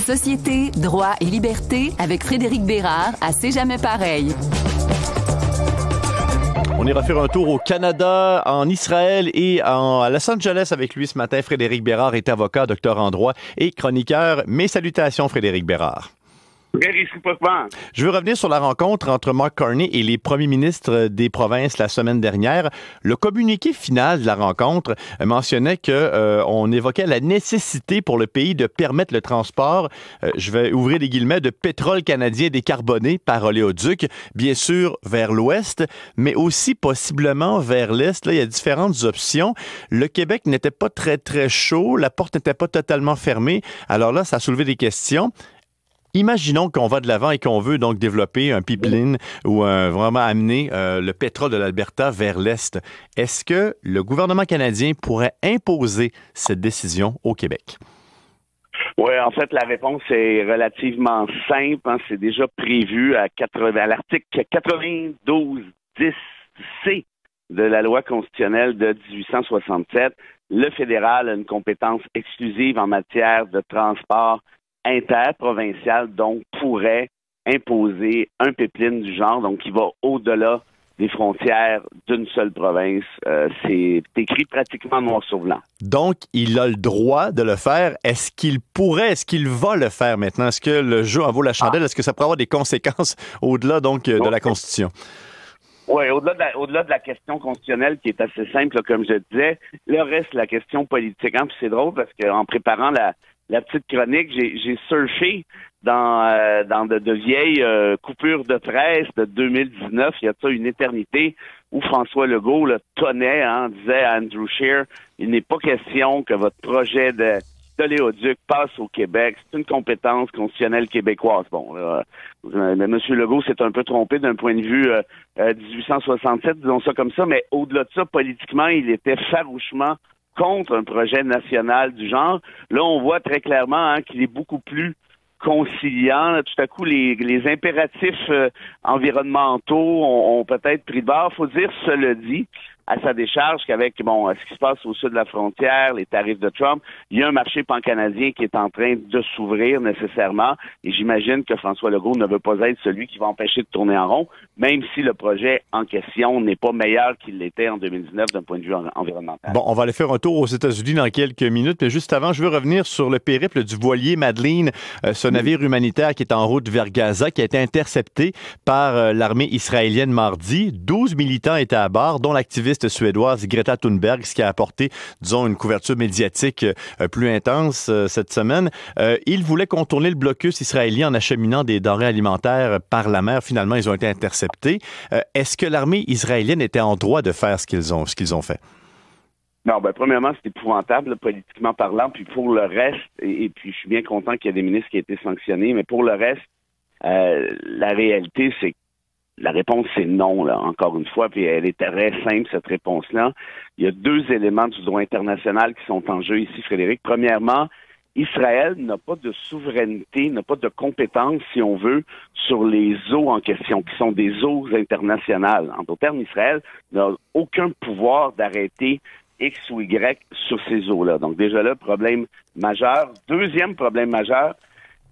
Société, droit et liberté avec Frédéric Bérard à C'est jamais pareil. On ira faire un tour au Canada, en Israël et à Los Angeles avec lui ce matin. Frédéric Bérard est avocat, docteur en droit et chroniqueur. Mes salutations, Frédéric Bérard. Je veux revenir sur la rencontre entre Mark Carney et les premiers ministres des provinces la semaine dernière. Le communiqué final de la rencontre mentionnait qu'on évoquait la nécessité pour le pays de permettre le transport, je vais ouvrir les guillemets, de pétrole canadien décarboné par oléoduc, bien sûr vers l'ouest, mais aussi possiblement vers l'est. Là, il y a différentes options. Le Québec n'était pas très, très chaud. La porte n'était pas totalement fermée. Alors là, ça a soulevé des questions. Imaginons qu'on va de l'avant et qu'on veut donc développer un pipeline ou vraiment amener le pétrole de l'Alberta vers l'Est. Est-ce que le gouvernement canadien pourrait imposer cette décision au Québec? Oui, en fait, la réponse est relativement simple. Hein. C'est déjà prévu à l'article 92-10C de la loi constitutionnelle de 1867. Le fédéral a une compétence exclusive en matière de transport interprovincial, donc pourrait imposer un pipeline du genre, donc qui va au-delà des frontières d'une seule province. C'est écrit pratiquement noir sur blanc. Donc, il a le droit de le faire. Est-ce qu'il va le faire maintenant? Est-ce que le jeu en vaut la chandelle? Est-ce que ça pourrait avoir des conséquences au-delà donc de la Constitution? Oui, au-delà de la question constitutionnelle qui est assez simple, là, comme je disais, le reste, la question politique. Hein, puis c'est drôle parce qu'en préparant la petite chronique, j'ai surfé dans de vieilles coupures de presse de 2019, il y a ça une éternité, où François Legault tonnait, disait à Andrew Scheer, il n'est pas question que votre projet d'oléoduc passe au Québec, c'est une compétence constitutionnelle québécoise. Bon, M. Legault s'est un peu trompé d'un point de vue 1867, disons ça comme ça, mais au-delà de ça, politiquement, il était farouchement contre un projet national du genre. Là, on voit très clairement qu'il est beaucoup plus conciliant. Là, tout à coup, les impératifs environnementaux ont peut-être pris de bord. Faut dire, cela dit, à sa décharge, qu'avec ce qui se passe au sud de la frontière, les tarifs de Trump, il y a un marché pan-canadien qui est en train de s'ouvrir nécessairement. Et j'imagine que François Legault ne veut pas être celui qui va empêcher de tourner en rond, même si le projet en question n'est pas meilleur qu'il l'était en 2019 d'un point de vue environnemental. Bon, on va aller faire un tour aux États-Unis dans quelques minutes, mais juste avant, je veux revenir sur le périple du voilier Madeleine, ce navire humanitaire qui est en route vers Gaza, qui a été intercepté par l'armée israélienne mardi. 12 militants étaient à bord, dont l'activiste suédoise Greta Thunberg, ce qui a apporté, disons, une couverture médiatique plus intense cette semaine. Ils voulaient contourner le blocus israélien en acheminant des denrées alimentaires par la mer. Finalement, ils ont été interceptés. Est-ce que l'armée israélienne était en droit de faire ce qu'ils ont fait? Non, premièrement, c'est épouvantable, politiquement parlant. Puis pour le reste, et puis je suis bien content qu'il y ait des ministres qui aient été sanctionnés, mais pour le reste, la réalité, c'est que la réponse, c'est non, là, encore une fois, puis elle est très simple, cette réponse-là. Il y a deux éléments du droit international qui sont en jeu ici, Frédéric. Premièrement, Israël n'a pas de souveraineté, n'a pas de compétence, si on veut, sur les eaux en question, qui sont des eaux internationales. En d'autres termes, Israël n'a aucun pouvoir d'arrêter X ou Y sur ces eaux-là. Donc déjà là, problème majeur. Deuxième problème majeur,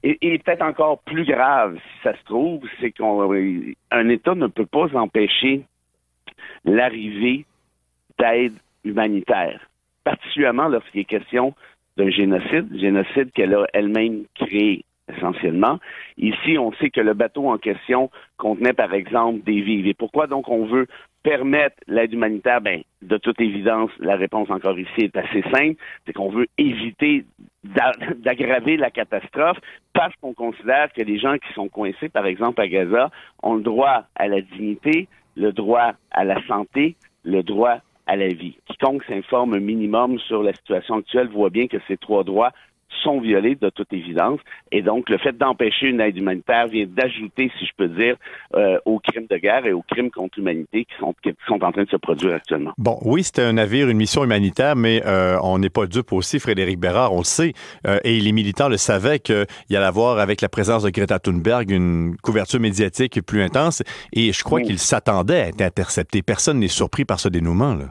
et peut-être encore plus grave, si ça se trouve, c'est qu'un État ne peut pas empêcher l'arrivée d'aide humanitaire, particulièrement lorsqu'il est question d'un génocide qu'elle a elle-même créé essentiellement. Ici, on sait que le bateau en question contenait, par exemple, des vivres. Et pourquoi donc on veut permettre l'aide humanitaire? De toute évidence, la réponse encore ici est assez simple, c'est qu'on veut éviter d'aggraver la catastrophe parce qu'on considère que les gens qui sont coincés, par exemple à Gaza, ont le droit à la dignité, le droit à la santé, le droit à la vie. Quiconque s'informe un minimum sur la situation actuelle voit bien que ces trois droits sont violés de toute évidence. Et donc, le fait d'empêcher une aide humanitaire vient d'ajouter, si je peux dire, aux crimes de guerre et aux crimes contre l'humanité qui sont en train de se produire actuellement. Bon, oui, c'était un navire, une mission humanitaire, mais on n'est pas dupe aussi, Frédéric Bérard, on le sait. Et les militants le savaient qu'il y allait avoir, avec la présence de Greta Thunberg, une couverture médiatique plus intense. Et je crois qu'ils s'attendaient à être interceptés. Personne n'est surpris par ce dénouement, là.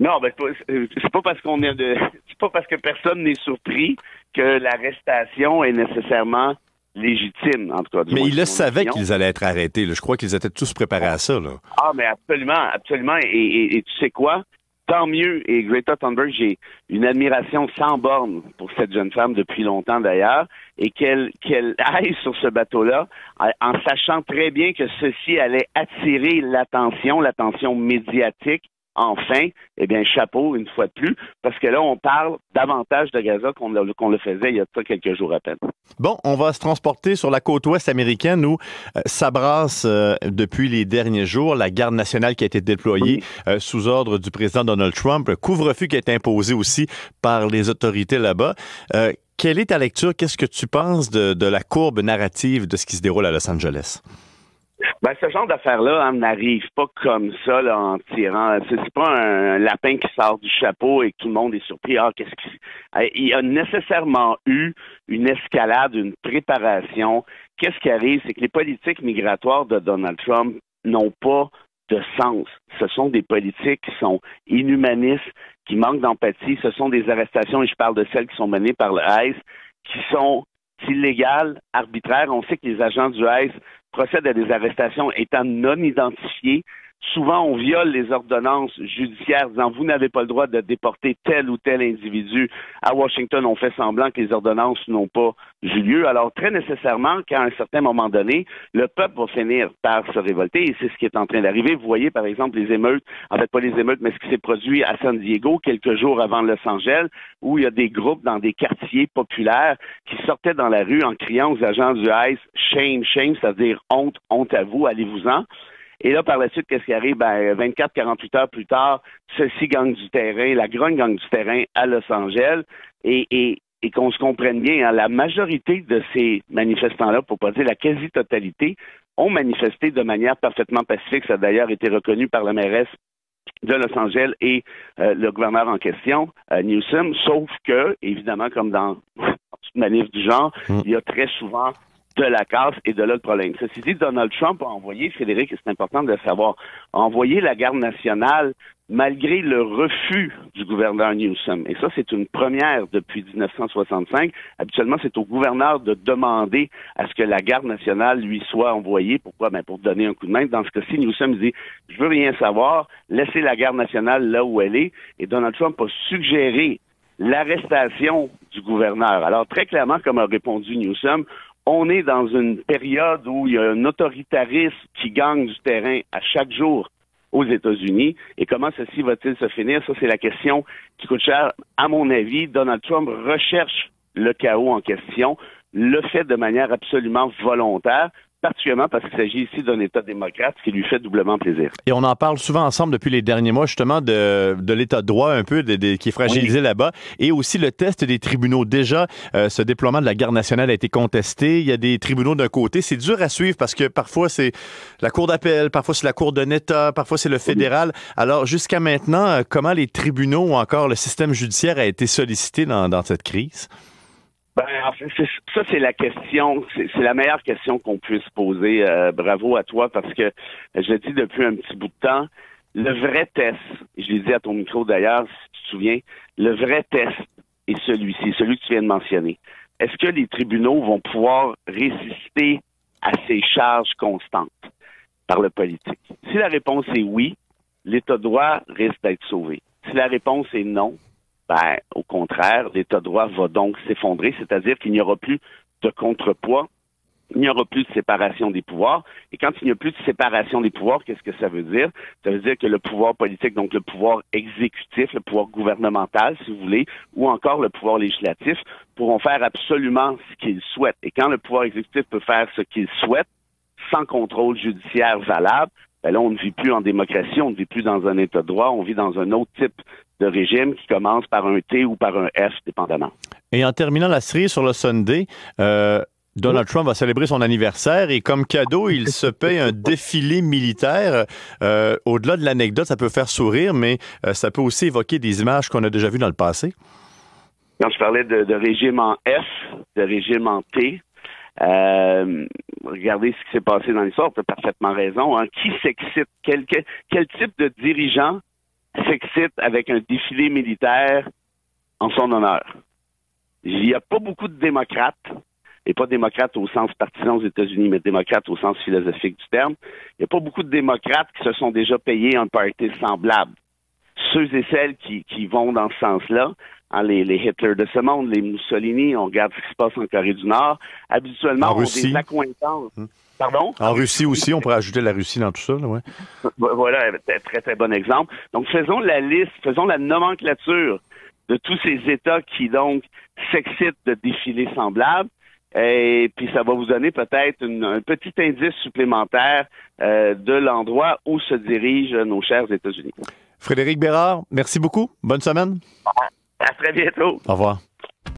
Non, ben c'est pas parce qu'on est c'est pas parce que personne n'est surpris que l'arrestation est nécessairement légitime, en tout cas. Mais ils le savaient qu'ils allaient être arrêtés. Là. Je crois qu'ils étaient tous préparés à ça. Là. Ah, mais absolument, absolument. Et tu sais quoi? Tant mieux. Et Greta Thunberg, j'ai une admiration sans borne pour cette jeune femme depuis longtemps d'ailleurs, et qu'elle aille sur ce bateau-là en sachant très bien que ceci allait attirer l'attention médiatique. Enfin, eh bien, chapeau, une fois de plus, parce que là, on parle davantage de Gaza qu'on le faisait il y a quelques jours à peine. Bon, on va se transporter sur la côte ouest américaine où ça brasse depuis les derniers jours. La garde nationale qui a été déployée sous ordre du président Donald Trump, un couvre-feu qui a été imposé aussi par les autorités là-bas. Quelle est ta lecture? Qu'est-ce que tu penses de la courbe narrative de ce qui se déroule à Los Angeles? Ben, ce genre d'affaires-là n'arrive pas comme ça là, en tirant. C'est pas un lapin qui sort du chapeau et que tout le monde est surpris. Il y a nécessairement eu une escalade, une préparation. Qu'est-ce qui arrive? C'est que les politiques migratoires de Donald Trump n'ont pas de sens. Ce sont des politiques qui sont inhumanistes, qui manquent d'empathie. Ce sont des arrestations, et je parle de celles qui sont menées par le ICE, qui sont illégales, arbitraires. On sait que les agents du ICE procèdent à des arrestations étant non identifiés. Souvent, on viole les ordonnances judiciaires disant « vous n'avez pas le droit de déporter tel ou tel individu ». À Washington, on fait semblant que les ordonnances n'ont pas eu lieu. Alors, très nécessairement, qu'à un certain moment donné, le peuple va finir par se révolter et c'est ce qui est en train d'arriver. Vous voyez, par exemple, les émeutes, en fait, pas les émeutes, mais ce qui s'est produit à San Diego quelques jours avant Los Angeles, où il y a des groupes dans des quartiers populaires qui sortaient dans la rue en criant aux agents du ICE « shame, shame », c'est-à-dire « honte, honte à vous, allez-vous-en ». Et là, par la suite, qu'est-ce qui arrive? 24-48 heures plus tard, ceux-ci gagnent du terrain, la grogne gagne du terrain à Los Angeles. Et qu'on se comprenne bien, la majorité de ces manifestants-là, pour pas dire la quasi-totalité, ont manifesté de manière parfaitement pacifique. Ça a d'ailleurs été reconnu par la mairesse de Los Angeles et le gouverneur en question, Newsom, sauf que, évidemment, comme dans toute manif du genre, il y a très souvent de la casse et de là le problème. Ceci dit, Donald Trump a envoyé, Frédéric, et c'est important de le savoir, a envoyé la garde nationale malgré le refus du gouverneur Newsom. Et ça, c'est une première depuis 1965. Habituellement, c'est au gouverneur de demander à ce que la garde nationale lui soit envoyée. Pourquoi? Pour donner un coup de main. Dans ce cas-ci, Newsom dit « Je veux rien savoir, laissez la garde nationale là où elle est ». Et Donald Trump a suggéré l'arrestation du gouverneur. Alors, très clairement, comme a répondu Newsom, on est dans une période où il y a un autoritarisme qui gagne du terrain à chaque jour aux États-Unis. Et comment ceci va-t-il se finir? Ça, c'est la question qui coûte cher. À mon avis, Donald Trump recherche le chaos en question, le fait de manière absolument volontaire, particulièrement parce qu'il s'agit ici d'un État démocrate, ce qui lui fait doublement plaisir. Et on en parle souvent ensemble depuis les derniers mois, justement, de l'État de droit un peu, qui est fragilisé là-bas, et aussi le test des tribunaux. Déjà, ce déploiement de la garde nationale a été contesté. Il y a des tribunaux d'un côté. C'est dur à suivre parce que parfois, c'est la Cour d'appel, parfois c'est la Cour d'un État, parfois c'est le fédéral. Alors, jusqu'à maintenant, comment les tribunaux ou encore le système judiciaire a été sollicité dans cette crise? En fait, ça, c'est la question, c'est la meilleure question qu'on puisse poser. Bravo à toi, parce que je le dis depuis un petit bout de temps, le vrai test, et je l'ai dit à ton micro d'ailleurs, si tu te souviens, le vrai test est celui-ci, celui que tu viens de mentionner. Est-ce que les tribunaux vont pouvoir résister à ces charges constantes par le politique? Si la réponse est oui, l'État de droit risque d'être sauvé. Si la réponse est non, au contraire, l'État de droit va donc s'effondrer, c'est-à-dire qu'il n'y aura plus de contrepoids, il n'y aura plus de séparation des pouvoirs. Et quand il n'y a plus de séparation des pouvoirs, qu'est-ce que ça veut dire? Ça veut dire que le pouvoir politique, donc le pouvoir exécutif, le pouvoir gouvernemental, si vous voulez, ou encore le pouvoir législatif, pourront faire absolument ce qu'ils souhaitent. Et quand le pouvoir exécutif peut faire ce qu'il souhaite, sans contrôle judiciaire valable, là, on ne vit plus en démocratie, on ne vit plus dans un État de droit, on vit dans un autre type de régime qui commence par un T ou par un F, dépendamment. Et en terminant la série sur le Sunday, Donald Trump va célébrer son anniversaire et comme cadeau, il se paye un défilé militaire. Au-delà de l'anecdote, ça peut faire sourire, mais ça peut aussi évoquer des images qu'on a déjà vues dans le passé. Quand je parlais de régime en F, de régime en T, regardez ce qui s'est passé dans l'histoire, tu as parfaitement raison. Qui s'excite? Quel type de dirigeant s'excite avec un défilé militaire en son honneur. Il n'y a pas beaucoup de démocrates, et pas démocrates au sens partisan aux États-Unis, mais démocrates au sens philosophique du terme. Il n'y a pas beaucoup de démocrates qui se sont déjà payés un party semblable. Ceux et celles qui vont dans ce sens-là, hein, les Hitler de ce monde, les Mussolini, on regarde ce qui se passe en Corée du Nord, habituellement, ont des accointances. Pardon? En Russie aussi, on pourrait ajouter la Russie dans tout ça. Là, ouais. Voilà, très, très bon exemple. Donc, faisons la liste, faisons la nomenclature de tous ces États qui, donc, s'excitent de défilés semblables. Et puis, ça va vous donner peut-être un petit indice supplémentaire de l'endroit où se dirigent nos chers États-Unis. Frédéric Bérard, merci beaucoup. Bonne semaine. À très bientôt. Au revoir.